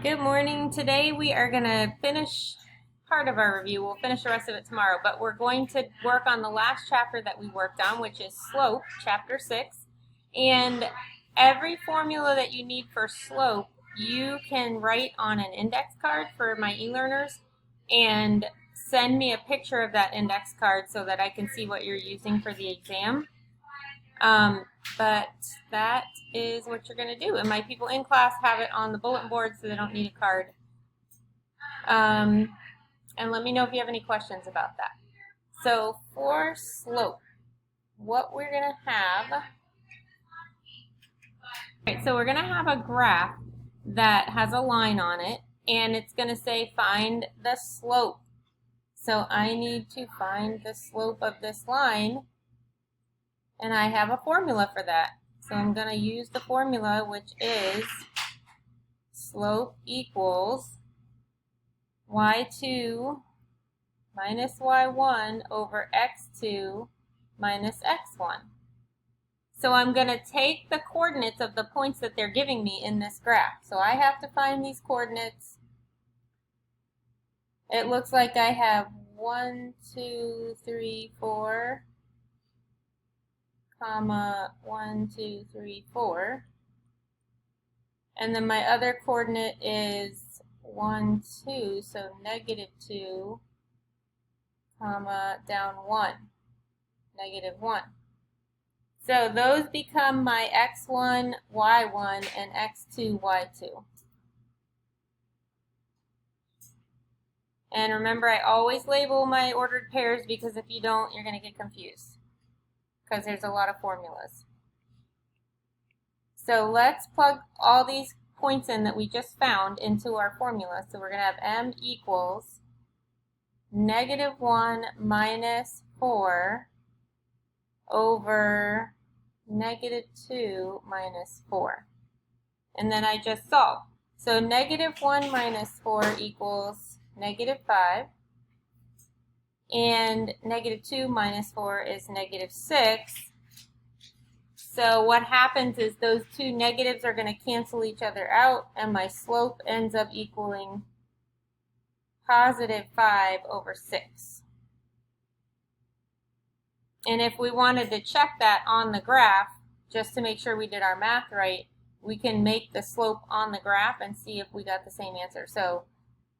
Good morning. Today we are going to finish part of our review. We'll finish the rest of it tomorrow, but we're going to work on the last chapter that we worked on, which is slope, chapter 6. And every formula that you need for slope, you can write on an index card for my e-learners and send me a picture of that index card so that I can see what you're using for the exam. But that is what you're going to do. And my people in class have it on the bulletin board so they don't need a card. And let me know if you have any questions about that. So for slope, what we're going to have, so we're going to have a graph that has a line on it, and it's going to say find the slope. So I need to find the slope of this line. And I have a formula for that. So I'm going to use the formula, which is slope equals y2 minus y1 over x2 minus x1. So I'm going to take the coordinates of the points that they're giving me in this graph. So I have to find these coordinates. It looks like I have 1, 2, 3, 4. Comma 1, 2, 3, 4, and then my other coordinate is 1, 2, so negative 2, comma down 1, negative 1. So those become my x1, y1, and x2, y2. And remember, I always label my ordered pairs because if you don't, you're going to get confused, because there's a lot of formulas. So let's plug all these points in that we just found into our formula. So we're going to have m equals negative 1 minus 4 over negative 2 minus 4. And then I just solve. So negative 1 minus 4 equals negative 5. And negative 2 minus 4 is negative 6. So what happens is those two negatives are going to cancel each other out, and my slope ends up equaling positive 5 over 6. And if we wanted to check that on the graph, just to make sure we did our math right, we can make the slope on the graph and see if we got the same answer. So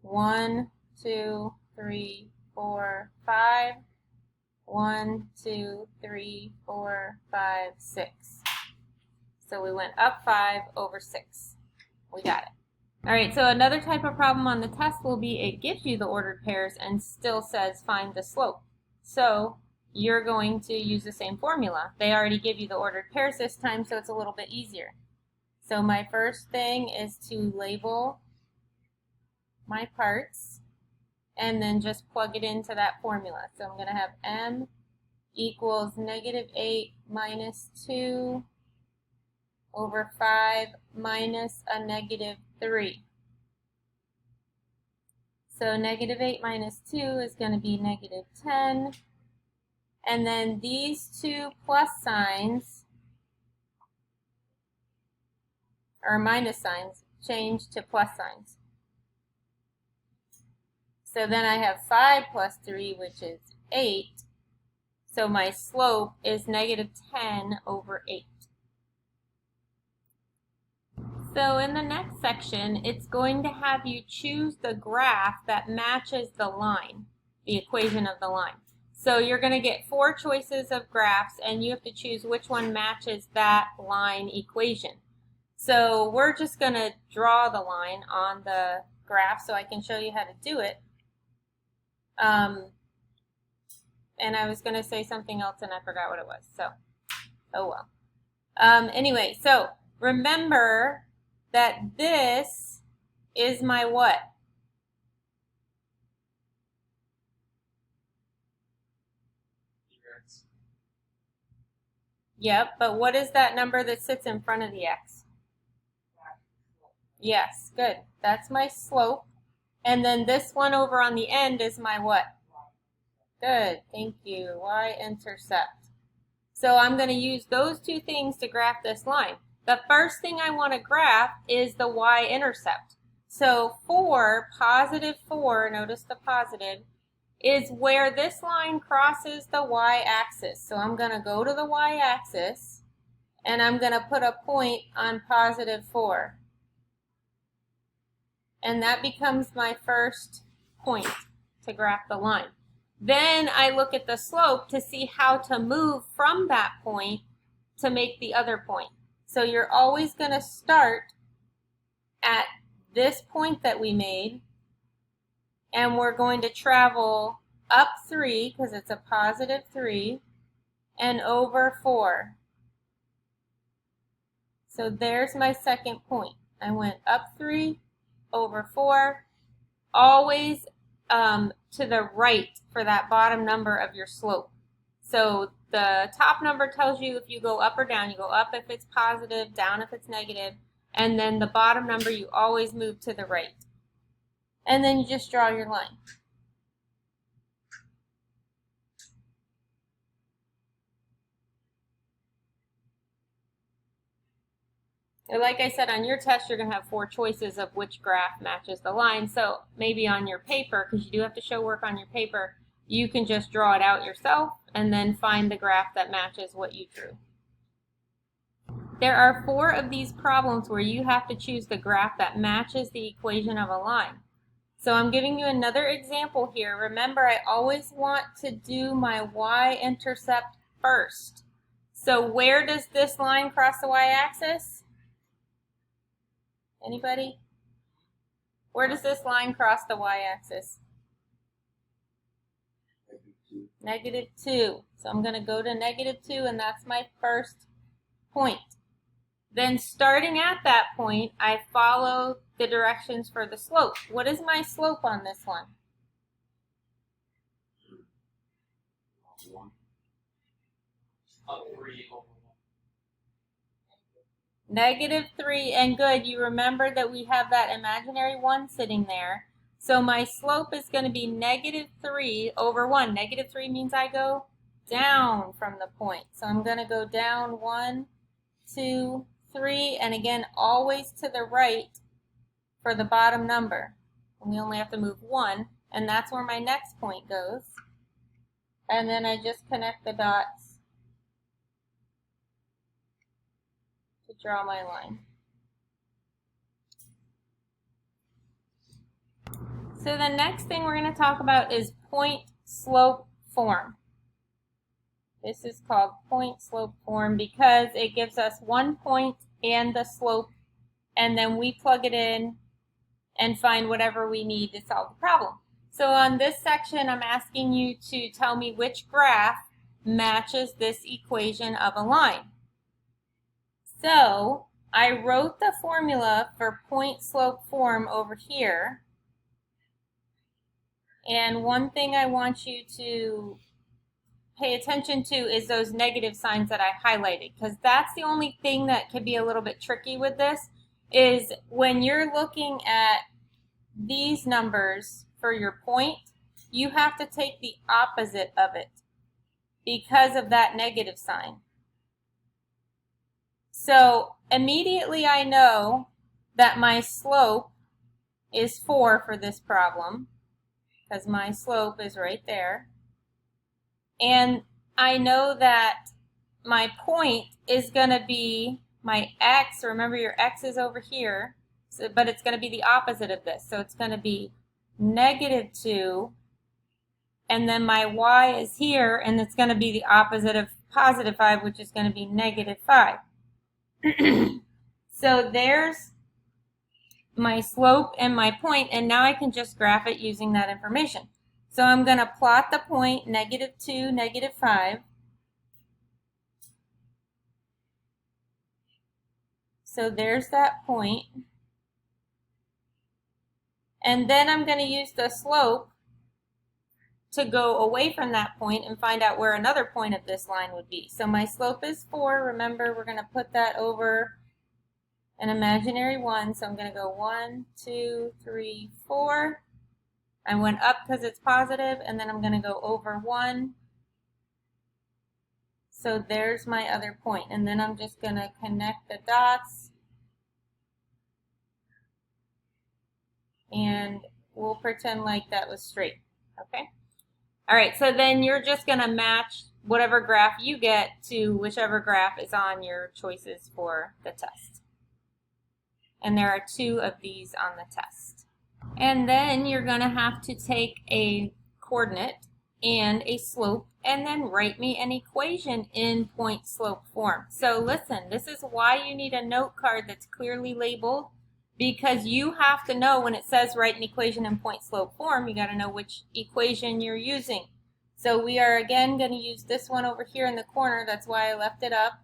1, 2, 3, 4, 5. 1, 2, 3, 4, 5, 6. So we went up 5 over 6. We got it. All right, so another type of problem on the test will be it gives you the ordered pairs and still says find the slope. So you're going to use the same formula. They already give you the ordered pairs this time, so it's a little bit easier. So my first thing is to label my parts and then just plug it into that formula. So I'm going to have m equals negative 8 minus 2 over 5 minus a negative 3. So negative 8 minus 2 is going to be negative 10. And then these two plus signs, or minus signs, change to plus signs. So then I have 5 plus 3, which is 8. So my slope is negative 10 over 8. So in the next section, it's going to have you choose the graph that matches the line, the equation of the line. So you're going to get 4 choices of graphs, and you have to choose which one matches that line equation. So we're just going to draw the line on the graph so I can show you how to do it. And I was going to say something else and I forgot what it was. So, oh well. Anyway, so remember that this is my what? X. Yep, but what is that number that sits in front of the x? Yes, good. That's my slope. And then this one over on the end is my what? Good, thank you. Y-intercept. So I'm going to use those two things to graph this line. The first thing I want to graph is the y-intercept. So 4, positive 4, notice the positive, is where this line crosses the y-axis. So I'm going to go to the y-axis, and I'm going to put a point on positive 4. And that becomes my first point to graph the line. Then I look at the slope to see how to move from that point to make the other point. So you're always going to start at this point that we made, and we're going to travel up 3, because it's a positive 3, and over 4. So there's my second point. I went up 3, over 4, always to the right for that bottom number of your slope. So the top number tells you if you go up or down. You go up if it's positive, down if it's negative, and then the bottom number you always move to the right. And then you just draw your line. Like I said, on your test, you're going to have 4 choices of which graph matches the line. So maybe on your paper, because you do have to show work on your paper, you can just draw it out yourself and then find the graph that matches what you drew. There are 4 of these problems where you have to choose the graph that matches the equation of a line. So I'm giving you another example here. Remember, I always want to do my y-intercept first. So where does this line cross the y-axis? Anybody? Where does this line cross the y-axis? -2. So I'm going to go to -2, and that's my first point. Then starting at that point, I follow the directions for the slope. What is my slope on this one? -3, and good, you remember that we have that imaginary 1 sitting there. So my slope is going to be -3 over 1. -3 means I go down from the point. So I'm going to go down 1, 2, 3, and again, always to the right for the bottom number. And we only have to move 1, and that's where my next point goes. And then I just connect the dots to draw my line. So the next thing we're going to talk about is point-slope form. This is called point-slope form because it gives us one point and the slope, and then we plug it in and find whatever we need to solve the problem. So on this section, I'm asking you to tell me which graph matches this equation of a line. So I wrote the formula for point-slope form over here. And one thing I want you to pay attention to is those negative signs that I highlighted, because that's the only thing that can be a little bit tricky with this, is when you're looking at these numbers for your point, you have to take the opposite of it because of that negative sign. So immediately I know that my slope is 4 for this problem, because my slope is right there. And I know that my point is going to be my x. Remember, your x is over here, so, but it's going to be the opposite of this. So it's going to be -2, and then my y is here, and it's going to be the opposite of +5, which is going to be -5. So there's my slope and my point, and now I can just graph it using that information. So I'm going to plot the point -2, -5. So there's that point. And then I'm going to use the slope to go away from that point and find out where another point of this line would be. So my slope is 4. Remember, we're going to put that over an imaginary 1. So I'm going to go 1, 2, 3, 4. I went up because it's positive, and then I'm going to go over 1. So there's my other point, and then I'm just going to connect the dots we'll pretend like that was straight, okay? All right, so then you're just gonna match whatever graph you get to whichever graph is on your choices for the test. And there are 2 of these on the test. And then you're gonna have to take a coordinate and a slope and then write me an equation in point slope form. So listen, this is why you need a note card that's clearly labeled, because you have to know when it says write an equation in point slope form, you got to know which equation you're using. So we are again going to use this one over here in the corner. That's why I left it up.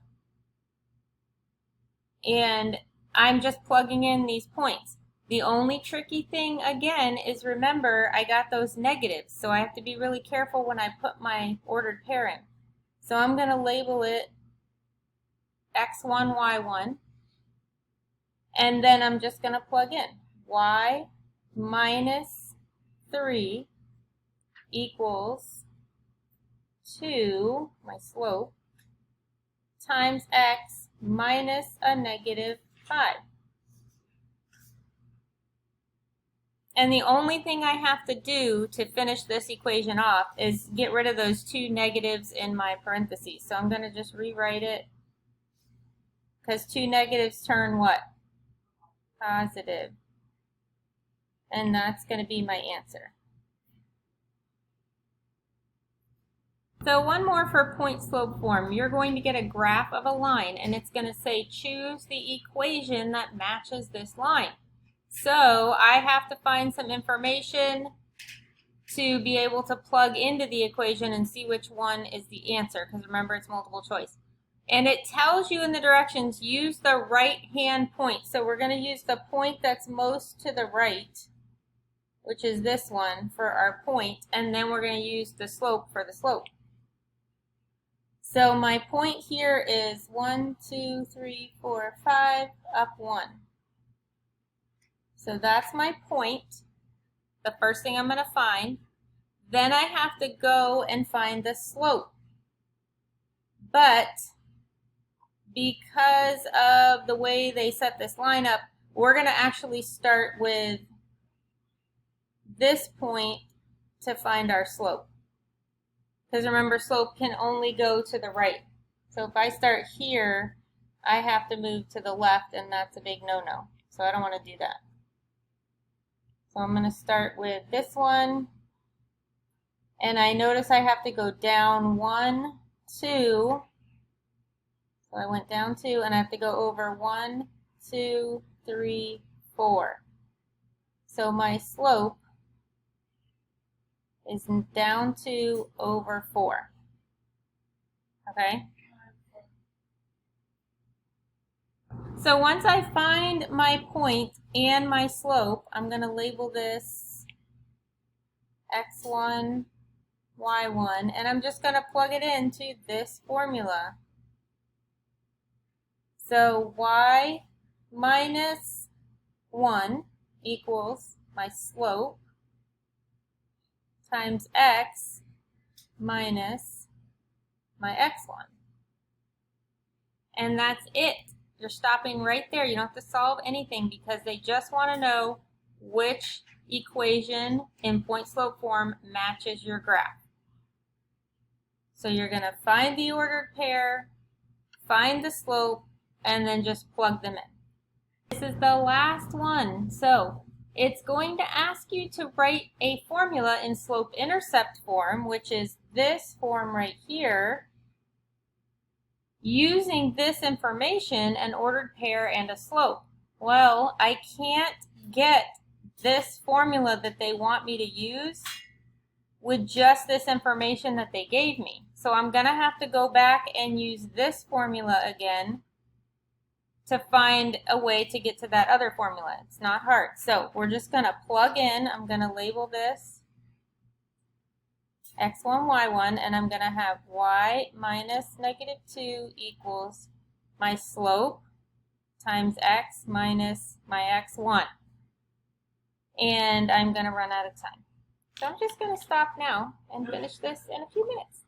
And I'm just plugging in these points. The only tricky thing again is, remember, I got those negatives, so I have to be really careful when I put my ordered pair in. So I'm going to label it x1, y1. And then I'm just going to plug in y minus 3 equals 2, my slope, times x minus a negative 5. And the only thing I have to do to finish this equation off is get rid of those 2 negatives in my parentheses. So I'm going to just rewrite it, because 2 negatives turn what? Positive. And that's going to be my answer. So one more for point slope form. You're going to get a graph of a line, and it's going to say choose the equation that matches this line. So I have to find some information to be able to plug into the equation and see which one is the answer, because remember, it's multiple choice. And it tells you in the directions, use the right hand point. So we're going to use the point that's most to the right, which is this one, for our point, and then we're going to use the slope for the slope. So my point here is 1, 2, 3, 4, 5, up 1. So that's my point, the first thing I'm going to find. Then I have to go and find the slope. But because of the way they set this line up, we're going to actually start with this point to find our slope. Because remember, slope can only go to the right. So if I start here, I have to move to the left, and that's a big no-no. So I don't want to do that. So I'm going to start with this one. And I notice I have to go down 1, 2. So I went down 2, and I have to go over 1, 2, 3, 4. So my slope is down 2 over 4. Okay? So once I find my point and my slope, I'm going to label this x1, y1, and I'm just going to plug it into this formula. So y minus 1 equals my slope times x minus my x1. And that's it. You're stopping right there. You don't have to solve anything, because they just want to know which equation in point slope form matches your graph. So you're going to find the ordered pair, find the slope, and then just plug them in. This is the last one. So it's going to ask you to write a formula in slope-intercept form, which is this form right here, using this information, an ordered pair and a slope. Well, I can't get this formula that they want me to use with just this information that they gave me. So I'm going to have to go back and use this formula again to find a way to get to that other formula. It's not hard. So we're just going to plug in. I'm going to label this x1, y1, and I'm going to have y minus negative 2 equals my slope times x minus my x1. And I'm going to run out of time. So I'm just going to stop now and finish this in a few minutes.